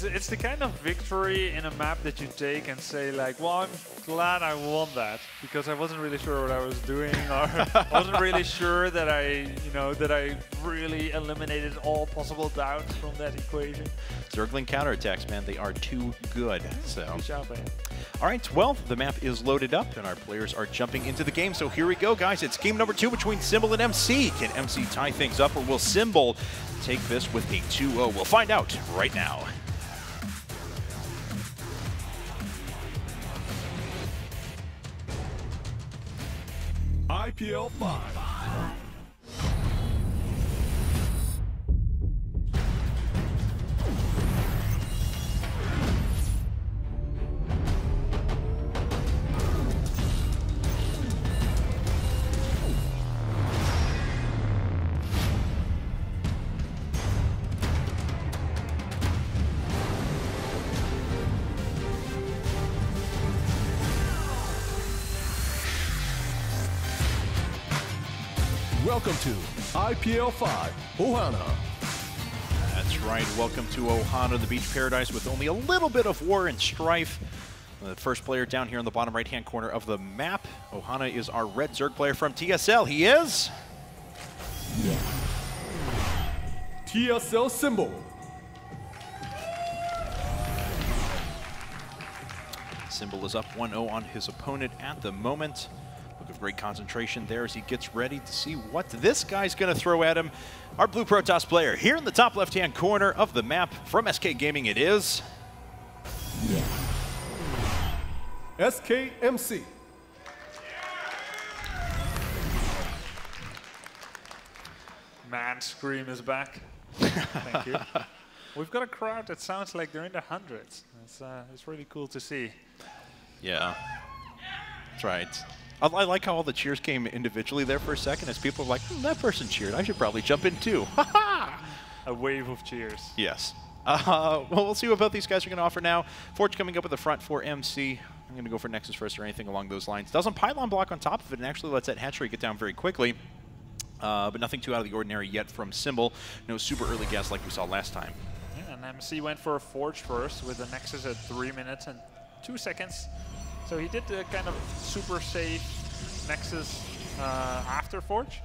it's the kind of victory in a map that you take and say like, well, I'm glad I won that because I wasn't really sure what I was doing, or I wasn't really sure that I really eliminated all possible doubts from that equation. Zergling counterattacks, man, they are too good. So. Good job, man. All right, well, the map is loaded up and our players are jumping into the game. So here we go, guys. It's game number 2 between Symbol and MC. Can MC tie things up, or will Symbol take this with a 2-0? We'll find out right now. IPL 5. Welcome to IPL 5, Ohana. That's right, welcome to Ohana, the beach paradise with only a little bit of war and strife. The first player down here in the bottom right-hand corner of the map. Ohana is our red Zerg player from TSL. He is... TSL Symbol. Symbol is up 1-0 on his opponent at the moment. Look of great concentration there as he gets ready to see what this guy's going to throw at him. Our Blue Protoss player here in the top left-hand corner of the map from SK Gaming, it is... SKMC. Man Scream is back. Thank you. We've got a crowd that sounds like they're in the hundreds. It's really cool to see. Yeah, that's right. I like how all the cheers came individually there for a second as people were like, that person cheered. I should probably jump in too. A wave of cheers. Yes. Well, we'll see what both these guys are going to offer now. Forge coming up with the front for MC. I'm going to go for Nexus first or anything along those lines. Doesn't pylon block on top of it and actually lets that hatchery get down very quickly. But nothing too out of the ordinary yet from Symbol. No super early gas like we saw last time. Yeah, and MC went for a Forge first with the Nexus at 3 minutes and 2 seconds. So he did the kind of super safe Nexus after Forge.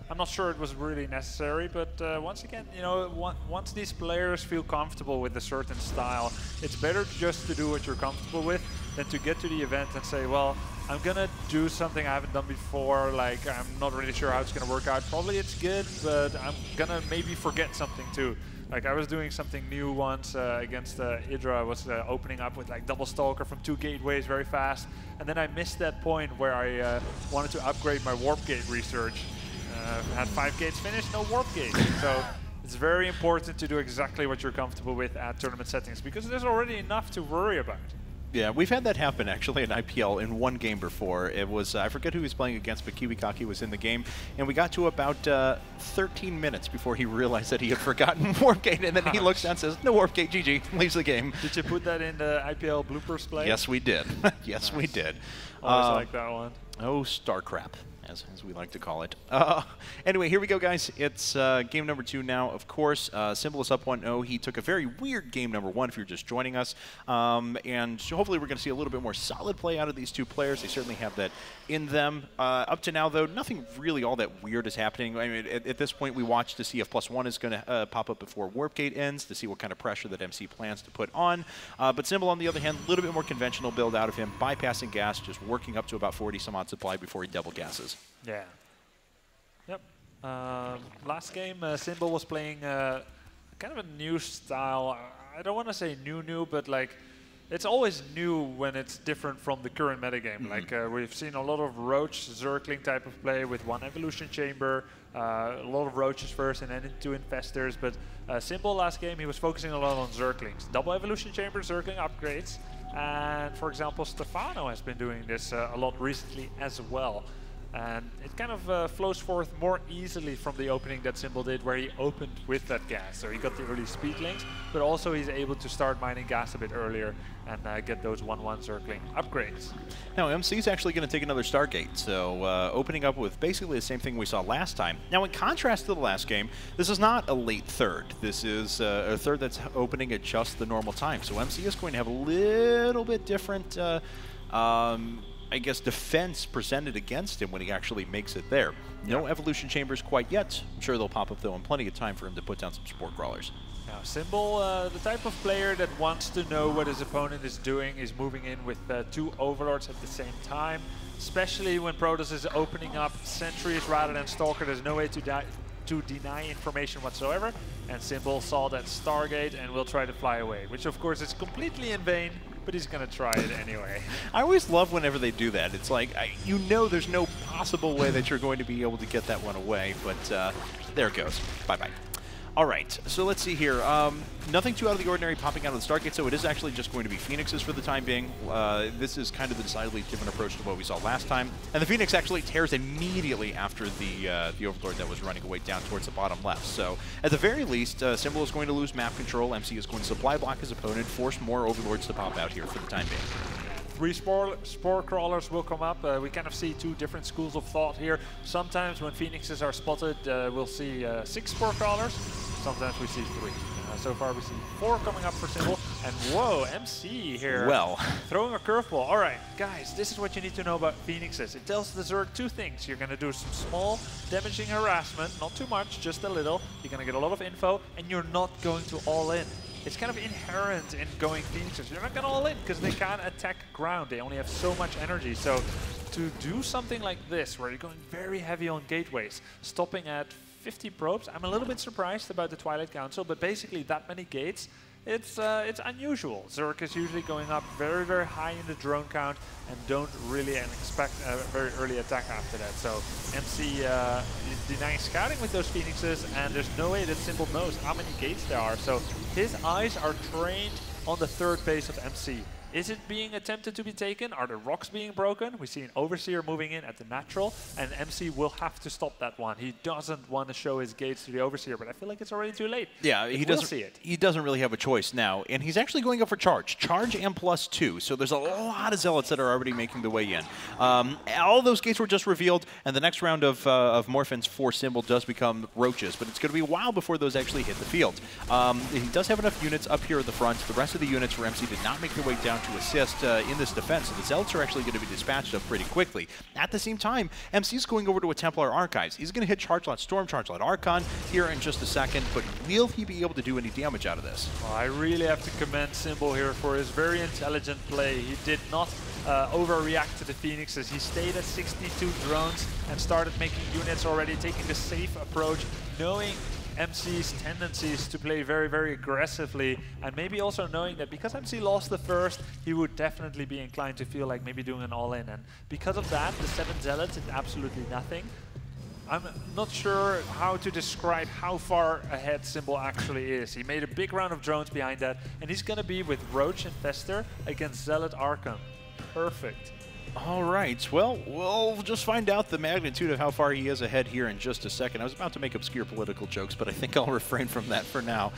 I'm not sure it was really necessary, but once again, you know, once these players feel comfortable with a certain style, it's better just to do what you're comfortable with than to get to the event and say, well, I'm gonna do something I haven't done before, like I'm not really sure how it's gonna work out. Probably it's good, but I'm gonna maybe forget something too. Like I was doing something new once against Idra. I was opening up with like double stalker from 2 gateways very fast, and then I missed that point where I wanted to upgrade my warp gate research. Had 5 gates finished, no warp gate. So it's very important to do exactly what you're comfortable with at tournament settings because there's already enough to worry about. Yeah, we've had that happen actually in IPL in one game before. It was, I forget who he was playing against, but Kiwikaki was in the game. And we got to about 13 minutes before he realized that he had forgotten Warp Gate. And then he looks down and says, no Warp Gate, GG, leaves the game. Did you put that in the IPL bloopers play? Yes, we did. Yes, we did. Always like that one. Oh, star crap. As we like to call it. Anyway, here we go, guys. It's game number 2 now, of course. Symbol is up 1-0. He took a very weird game number 1 if you're just joining us. And hopefully we're going to see a little bit more solid play out of these two players. They certainly have that in them. Up to now, though, nothing really all that weird is happening. I mean, at this point, we watch to see if +1 is going to pop up before Warp Gate ends to see what kind of pressure that MC plans to put on. But Symbol, on the other hand, a little bit more conventional build out of him, bypassing gas, just working up to about 40 some odd supply before he double gasses. Yeah. Yep. Last game, Symbol was playing kind of a new style. I don't want to say new, but like it's always new when it's different from the current metagame. Like we've seen a lot of Roach Zergling type of play with 1 evolution chamber, a lot of Roaches first and then into Infestors. But Symbol last game, he was focusing a lot on Zerglings. Double evolution chamber, Zergling upgrades. And for example, Stefano has been doing this a lot recently as well. And it kind of flows forth more easily from the opening that Symbol did, where he opened with that gas. So he got the early speed links, but also he's able to start mining gas a bit earlier and get those 1-1 circling upgrades. Now, MC is actually going to take another Stargate, so opening up with basically the same thing we saw last time. Now, in contrast to the last game, this is not a late third. This is a third that's opening at just the normal time. So MC is going to have a little bit different I guess, defense presented against him when he actually makes it there. No evolution chambers quite yet. I'm sure they'll pop up, though, in plenty of time for him to put down some Spore Crawlers. Now, Symbol, the type of player that wants to know what his opponent is doing, is moving in with 2 Overlords at the same time, especially when Protoss is opening up sentries rather than Stalker. There's no way to deny information whatsoever, and Symbol saw that Stargate and will try to fly away, which of course is completely in vain, but he's gonna try it anyway. I always love whenever they do that. It's like, you know there's no possible way that you're going to be able to get that one away, but there it goes. Bye-bye. All right, so let's see here. Nothing too out of the ordinary popping out of the Stargate, so it is actually just going to be Phoenixes for the time being. This is kind of the decidedly different approach to what we saw last time. And the Phoenix actually tears immediately after the Overlord that was running away down towards the bottom left. So at the very least, Symbol is going to lose map control. MC is going to supply block his opponent, force more Overlords to pop out here for the time being. 3 spore crawlers will come up. We kind of see 2 different schools of thought here. Sometimes when Phoenixes are spotted, we'll see 6 spore crawlers. Sometimes we see 3. So far we see 4 coming up for Symbol. And whoa, MC here. Well. Throwing a curveball. All right, guys, this is what you need to know about Phoenixes. It tells the Zerg 2 things. You're going to do some small damaging harassment, not too much, just a little. You're going to get a lot of info, and you're not going to all in. It's kind of inherent in going Phoenixes. You're not going to all in because they can't attack ground. They only have so much energy. So to do something like this, where you're going very heavy on gateways, stopping at 50 probes, I'm a little bit surprised about the Twilight Council, but basically that many gates, it's unusual. Zerg is usually going up very, very high in the drone count and don't really expect a very early attack after that. So MC is denying scouting with those Phoenixes, and there's no way that Symbol knows how many gates there are. So his eyes are trained on the 3rd base of MC. Is it being attempted to be taken? Are the rocks being broken? We see an Overseer moving in at the natural, and MC will have to stop that one. He doesn't want to show his gates to the Overseer, but I feel like it's already too late. Yeah, he doesn't see it. He doesn't really have a choice now, and he's actually going up for charge. Charge and +2, so there's a lot of Zealots that are already making the way in. All those gates were just revealed, and the next round of Morphins for Symbol does become Roaches, but it's going to be a while before those actually hit the field. He does have enough units up here at the front. The rest of the units for MC did not make their way down to assist in this defense, so the Zealots are actually going to be dispatched up pretty quickly. At the same time, MC is going over to a Templar Archives. He's going to hit Chargelot Storm, Chargelot Archon here in just a second, but will he be able to do any damage out of this? Well, I really have to commend Symbol here for his very intelligent play. He did not overreact to the Phoenixes. He stayed at 62 drones and started making units already, taking the safe approach, knowing MC's tendencies to play very, very aggressively, and maybe also knowing that because MC lost the first, he would definitely be inclined to feel like maybe doing an all-in. And because of that, the 7 Zealots did absolutely nothing. I'm not sure how to describe how far ahead Symbol actually is. He made a big round of drones behind that, and he's going to be with Roach and Fester against Zealot Archon. Perfect. All right, well, we'll just find out the magnitude of how far he is ahead here in just a second. I was about to make obscure political jokes, but I think I'll refrain from that for now.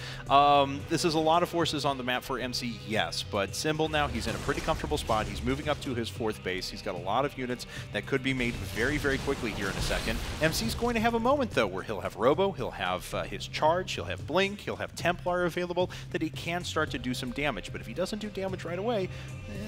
This is a lot of forces on the map for MC, yes, but Symbol now, he's in a pretty comfortable spot. He's moving up to his 4th base. He's got a lot of units that could be made very, very quickly here in a second. MC's going to have a moment, though, where he'll have Robo, he'll have his Charge, he'll have Blink, he'll have Templar available, that he can start to do some damage. But if he doesn't do damage right away,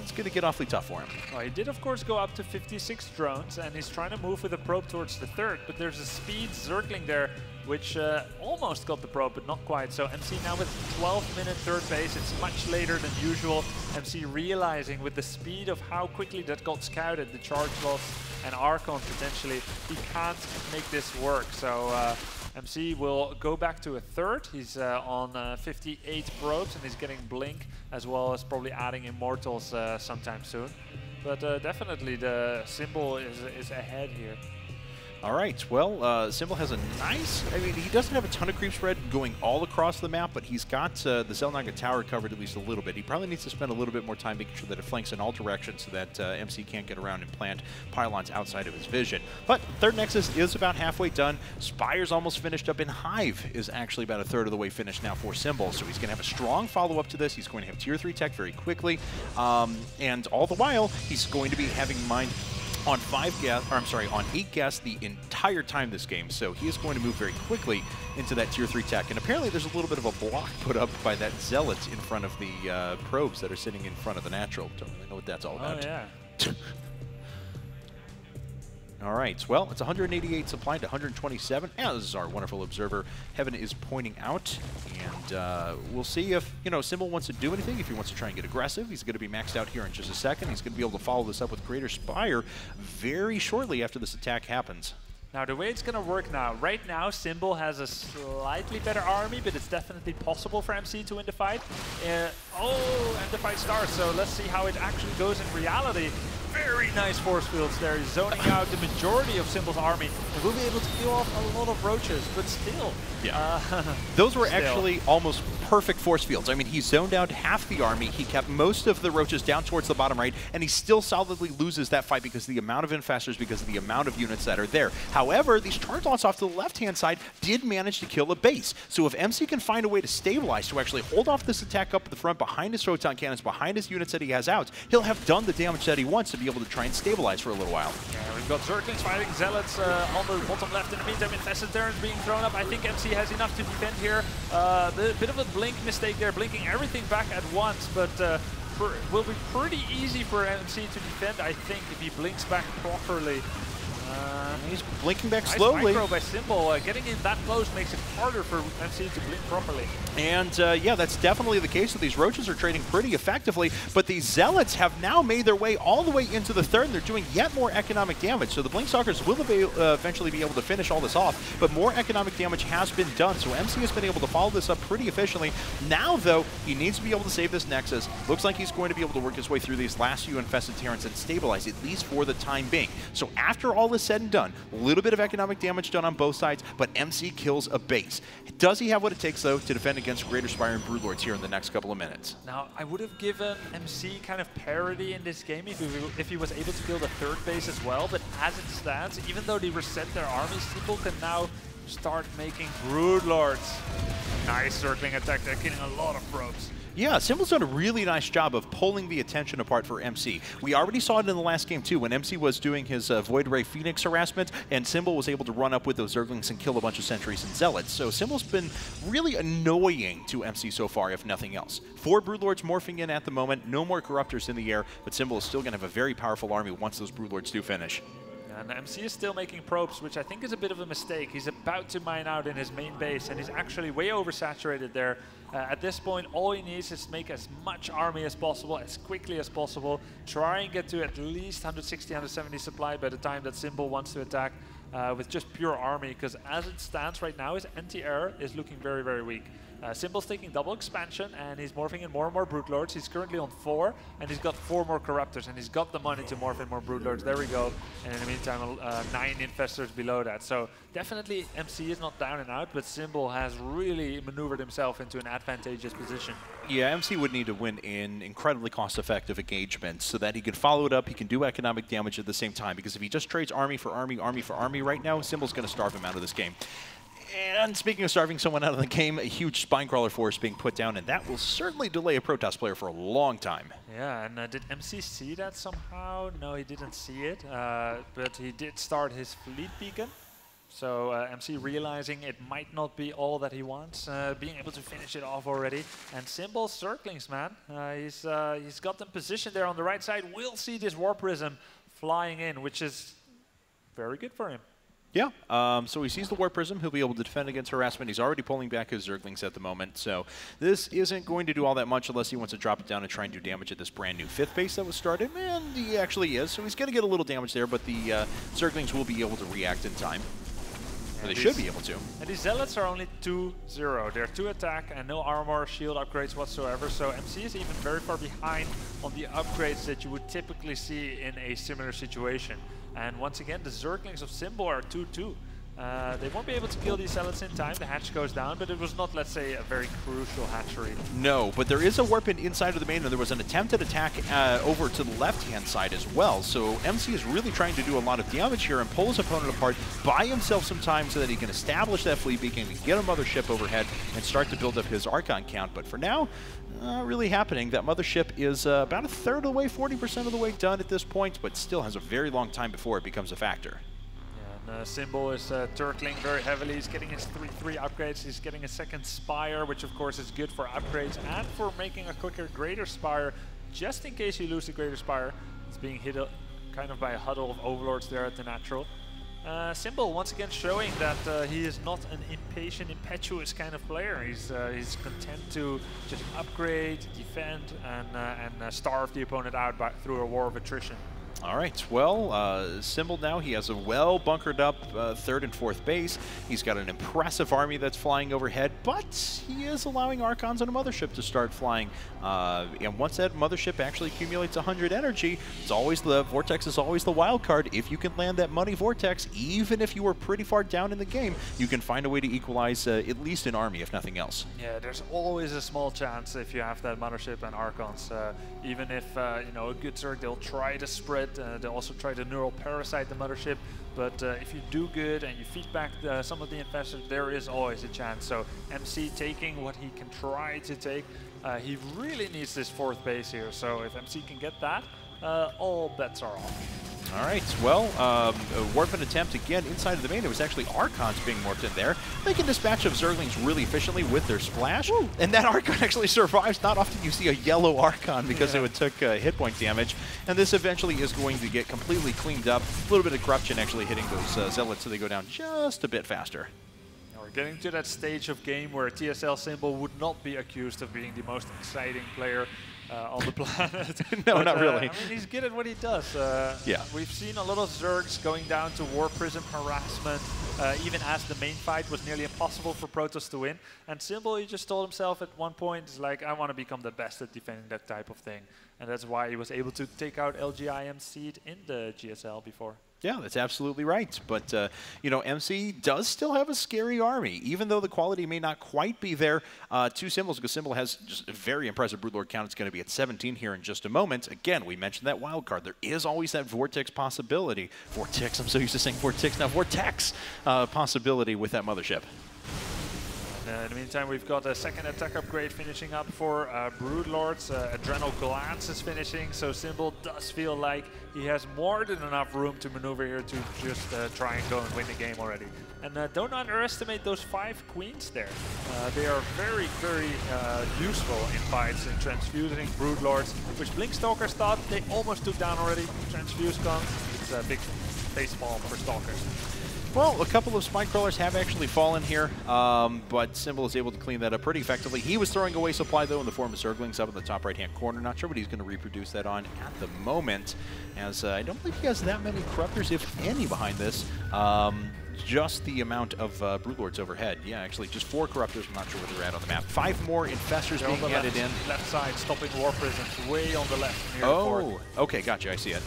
it's going to get awfully tough for him. Well, he did, of course, go up to 56 drones, and he's trying to move with a probe towards the 3rd, but there's a speed Zergling there, which almost got the probe, but not quite. So MC now with 12-minute 3rd base. It's much later than usual. MC realizing with the speed of how quickly that got scouted, the charge loss and Archon potentially, he can't make this work. So MC will go back to a 3rd. He's on 58 probes, and he's getting Blink, as well as probably adding Immortals sometime soon. But definitely the Symbol is ahead here. All right, well, Symbol has a nice, I mean, he doesn't have a ton of creep spread going all across the map, but he's got the Xel'Naga Tower covered at least a little bit. He probably needs to spend a little bit more time making sure that it flanks in all directions so that MC can't get around and plant pylons outside of his vision. But third Nexus is about halfway done. Spire's almost finished up, and Hive is actually about a third of the way finished now for Symbol, so he's going to have a strong follow-up to this. He's going to have tier 3 tech very quickly, and all the while, he's going to be having in mind on 8 gas the entire time this game, so he is going to move very quickly into that tier 3 tech. And apparently there's a little bit of a block put up by that Zealot in front of the probes that are sitting in front of the natural. Don't really know what that's all about. Oh, yeah. All right, well, it's 188 supply to 127, as our wonderful observer Heaven is pointing out. And we'll see if, Symbol wants to do anything, if he wants to try and get aggressive. He's going to be maxed out here in just a second. He's going to be able to follow this up with Greater Spire very shortly after this attack happens. Now, the way it's going to work now, right now, Symbol has a slightly better army, but it's definitely possible for MC to win the fight. And the fight starts, so let's see how it actually goes in reality. Very nice force fields there, he's zoning out the majority of Symbol's army. And we'll be able to kill off a lot of roaches, but still. Yeah. Those were actually almost perfect force fields. I mean, he zoned out half the army, he kept most of the roaches down towards the bottom right, and he still solidly loses that fight because of the amount of infestors, because of the amount of units that are there. However, these charge lots off to the left-hand side did manage to kill a base. So if MC can find a way to stabilize, to actually hold off this attack up at the front behind his Photon Cannons, behind his units that he has out, he'll have done the damage that he wants to be able to try and stabilize for a little while. Yeah, we've got Zerglings fighting Zealots on the bottom left. In the meantime, Infested Terrans being thrown up. I think MC has enough to defend here. The bit of a blink mistake there, blinking everything back at once, but will be pretty easy for MC to defend, I think, if he blinks back properly. He's blinking back nice slowly. Micro by Symbol. Getting in that close makes it harder for MC to blink properly. And yeah, that's definitely the case. So these roaches are trading pretty effectively, but these Zealots have now made their way all the way into the third, and they're doing yet more economic damage. So the Blinkstalkers will eventually be able to finish all this off, but more economic damage has been done. So MC has been able to follow this up pretty efficiently. Now, though, he needs to be able to save this Nexus. Looks like he's going to be able to work his way through these last few Infested Terrans and stabilize, at least for the time being. So after all is said and done, a little bit of economic damage done on both sides, but MC kills a base. Does he have what it takes, though, to defend against Greater Spire and Broodlords here in the next couple of minutes? Now, I would have given MC kind of parity in this game if he was able to kill the third base as well, but as it stands, even though they reset their armies, people can now start making Broodlords. Nice circling attack, they're killing a lot of probes. Yeah, Symbol's done a really nice job of pulling the attention apart for MC. We already saw it in the last game, too, when MC was doing his Void Ray Phoenix harassment, and Symbol was able to run up with those Zerglings and kill a bunch of sentries and zealots. So Symbol's been really annoying to MC so far, if nothing else. 4 Broodlords morphing in at the moment, no more Corruptors in the air, but Symbol is still going to have a very powerful army once those Broodlords do finish. And MC is still making probes, which I think is a bit of a mistake. He's about to mine out in his main base, and he's actually way oversaturated there. At this point, all he needs is to make as much army as possible, as quickly as possible. Try and get to at least 160, 170 supply by the time that Symbol wants to attack with just pure army, because as it stands right now, his anti-air is looking very, very weak. Symbol's taking double expansion, and he's morphing in more and more Broodlords. He's currently on 4, and he's got 4 more Corruptors, and he's got the money to morph in more Broodlords. There we go. And in the meantime, 9 Infestors below that. So definitely MC is not down and out, but Symbol has really maneuvered himself into an advantageous position. Yeah, MC would need to win in incredibly cost-effective engagements so that he can follow it up, he can do economic damage at the same time, because if he just trades army for army, army for army right now, Symbol's going to starve him out of this game. And speaking of starving someone out of the game, a huge Spinecrawler force being put down, and that will certainly delay a Protoss player for a long time. Yeah, and did MC see that somehow? No, he didn't see it, but he did start his fleet beacon. So MC realizing it might not be all that he wants, being able to finish it off already. And Symbol Zerglings, man. He's got them positioned there on the right side. We'll see this War Prism flying in, which is very good for him. Yeah, so he sees the War Prism. He'll be able to defend against harassment. He's already pulling back his Zerglings at the moment, so this isn't going to do all that much unless he wants to drop it down and try and do damage at this brand new 5th base that was started, and he actually is, so he's going to get a little damage there, but the Zerglings will be able to react in time. Or they should be able to. And these Zealots are only 2-0. They're 2 attack and no armor, shield upgrades whatsoever. So MC is even very far behind on the upgrades that you would typically see in a similar situation. And once again, the Zerglings of Symbol are 2-2. They won't be able to kill these zealots in time. The hatch goes down, but it was not, let's say, a very crucial hatchery. No, but there is a warp inside of the main, and there was an attempted attack over to the left-hand side as well. So MC is really trying to do a lot of damage here and pull his opponent apart, buy himself some time so that he can establish that fleet beacon, get a mothership overhead, and start to build up his Archon count. But for now, not really happening. That mothership is about a third of the way, 40% of the way done at this point, but still has a very long time before it becomes a factor. Symbol is turtling very heavily. He's getting his 3-3 upgrades. He's getting a second Spire, which of course is good for upgrades and for making a quicker Greater Spire, just in case you lose the Greater Spire. It's being hit kind of by a huddle of Overlords there at the natural. Symbol once again showing that he is not an impatient, impetuous kind of player. He's content to just upgrade, defend, and starve the opponent out through a war of attrition. All right, well, Symbol now, he has a well bunkered up third and fourth base. He's got an impressive army that's flying overhead, but he is allowing Archons on a mothership to start flying. And once that mothership actually accumulates 100 energy, it's always the Vortex is always the wild card. If you can land that money Vortex, even if you were pretty far down in the game, you can find a way to equalize at least an army, if nothing else. Yeah, there's always a small chance if you have that mothership and Archons. Even if, you know, a good Zerg, they'll try to spread. They'll also try to neural parasite the mothership, but if you do good and you feed back some of the infestors, there is always a chance. So MC taking what he can try to take. He really needs this fourth base here, so if MC can get that, all bets are off. All right, well, a warping attempt again inside of the main. It was actually Archons being warped in there. They can dispatch of Zerglings really efficiently with their splash, and that Archon actually survives. Not often you see a yellow Archon because it would took hit point damage, and this eventually is going to get completely cleaned up. A little bit of corruption actually hitting those Zealots so they go down just a bit faster. We're getting to that stage of game where TSL Symbol would not be accused of being the most exciting player on the planet. No, but, not really. I mean, he's good at what he does. Yeah. We've seen a lot of Zergs going down to War Prism harassment, even as the main fight was nearly impossible for Protoss to win. And Symbol, he just told himself at one point, is like, I want to become the best at defending that type of thing. And that's why he was able to take out LGIM Seed in the GSL before. Yeah, that's absolutely right. But, you know, MC does still have a scary army, even though the quality may not quite be there. Two Symbols, because Symbol has just a very impressive Broodlord count. It's going to be at 17 here in just a moment. Again, we mentioned that wild card. There is always that Vortex possibility. Vortex, I'm so used to saying Vortex now. Vortex possibility with that mothership. In the meantime, we've got a second attack upgrade finishing up for Broodlords. Adrenal Glance is finishing, so Symbol does feel like he has more than enough room to maneuver here to just try and go and win the game already. And don't underestimate those 5 queens there. They are very, very useful in fights, in transfusing Broodlords, which Blinkstalkers thought they almost took down already. Transfuse comes, it's a big facepalm for Stalkers. Well, a couple of Spine Crawlers have actually fallen here, but Symbol is able to clean that up pretty effectively. He was throwing away supply, though, in the form of Zerglings up in the top right-hand corner. Not sure what he's going to reproduce that on at the moment, as I don't believe he has that many Corruptors, if any, behind this. Just the amount of Broodlords overhead. Yeah, actually, just 4 Corruptors. I'm not sure where they're at on the map. 5 more Infestors being added in. Left side, stopping War Prisms, way on the left. Near oh, okay, gotcha. I see it.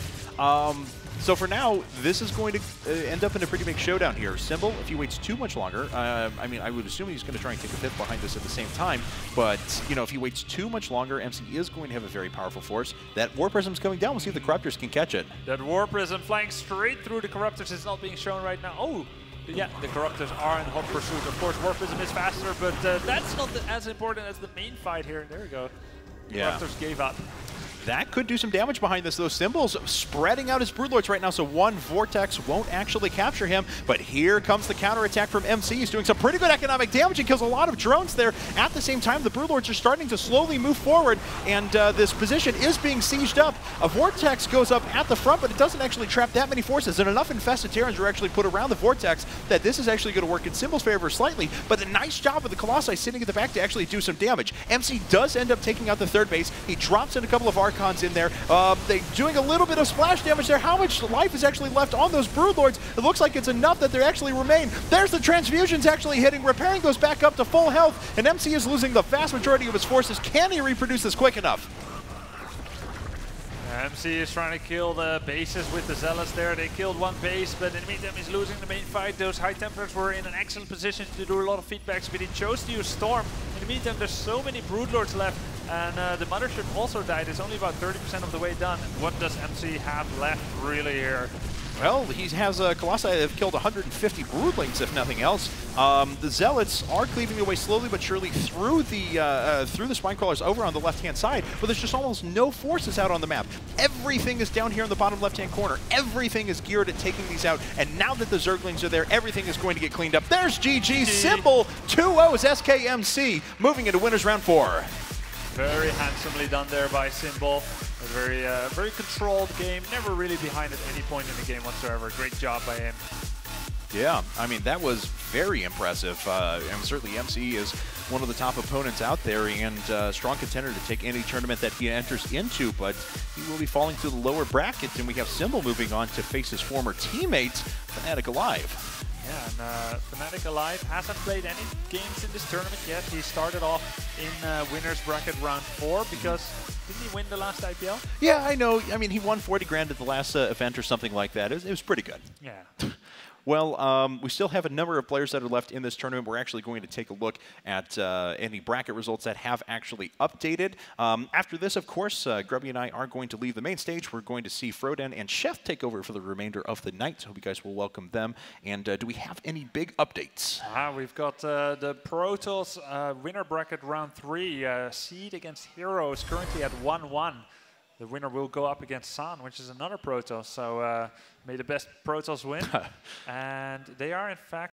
So for now, this is going to end up in a pretty big showdown here. Symbol, if he waits too much longer, I mean, I would assume he's going to try and take a 5th behind this at the same time, but, you know, if he waits too much longer, MC is going to have a very powerful force. That War Prism's coming down. We'll see if the Corruptors can catch it. That War Prism flying straight through the Corruptors is not being shown right now. Oh! Yeah, the Corruptors are in hot pursuit. Of course, War Prism is faster, but that's not as important as the main fight here. There we go. Yeah. Corruptors gave up. That could do some damage behind this, though. Symbols spreading out his Broodlords right now, so one Vortex won't actually capture him. But here comes the counterattack from MC. He's doing some pretty good economic damage and kills a lot of drones there. At the same time, the Broodlords are starting to slowly move forward, and this position is being sieged up. A Vortex goes up at the front, but it doesn't actually trap that many forces, and enough infested Terrans are actually put around the Vortex that this is actually going to work in Symbol's favor slightly. But a nice job of the Colossi sitting at the back to actually do some damage. MC does end up taking out the third base. He drops in a couple of Archons in there. They're doing a little bit of splash damage there. How much life is actually left on those Broodlords? It looks like it's enough that they actually remain. There's the transfusions actually hitting, repairing those back up to full health, and MC is losing the vast majority of his forces. Can he reproduce this quick enough? MC is trying to kill the bases with the Zealots there. They killed one base, but in the meantime he's losing the main fight. Those High Templars were in an excellent position to do a lot of feedbacks, but he chose to use Storm. In the meantime, there's so many Broodlords left, and the Mothership also died. It's only about 30% of the way done. What does MC have left really here? Well, he has Colossi that have killed 150 Broodlings, if nothing else. The Zealots are cleaving away slowly but surely through the Spinecrawlers over on the left-hand side, but there's just almost no forces out on the map. Everything is down here in the bottom left-hand corner. Everything is geared at taking these out, and now that the Zerglings are there, everything is going to get cleaned up. There's GG Symbol, 2-0's SKMC, moving into winners round 4. Very handsomely done there by Symbol. A very controlled game, never really behind at any point in the game whatsoever. Great job by him. Yeah, I mean, that was very impressive. And certainly MC is one of the top opponents out there and strong contender to take any tournament that he enters into, but he will be falling to the lower bracket, and we have Symbol moving on to face his former teammates, Fnatic Alive. Yeah, and Fnatic Alive hasn't played any games in this tournament yet. He started off in winners bracket round 4 because didn't he win the last IPL? Yeah, I know. I mean, he won 40 grand at the last event or something like that. It was pretty good. Yeah. Well, we still have a number of players that are left in this tournament. We're actually going to take a look at any bracket results that have actually updated. After this, of course, Grubby and I are going to leave the main stage. We're going to see Froden and Chef take over for the remainder of the night. So hope you guys will welcome them. And do we have any big updates? We've got the Protoss winner bracket round 3. Seed against Heroes currently at 1-1. The winner will go up against San, which is another Protoss. So may the best Protoss win. And they are, in fact,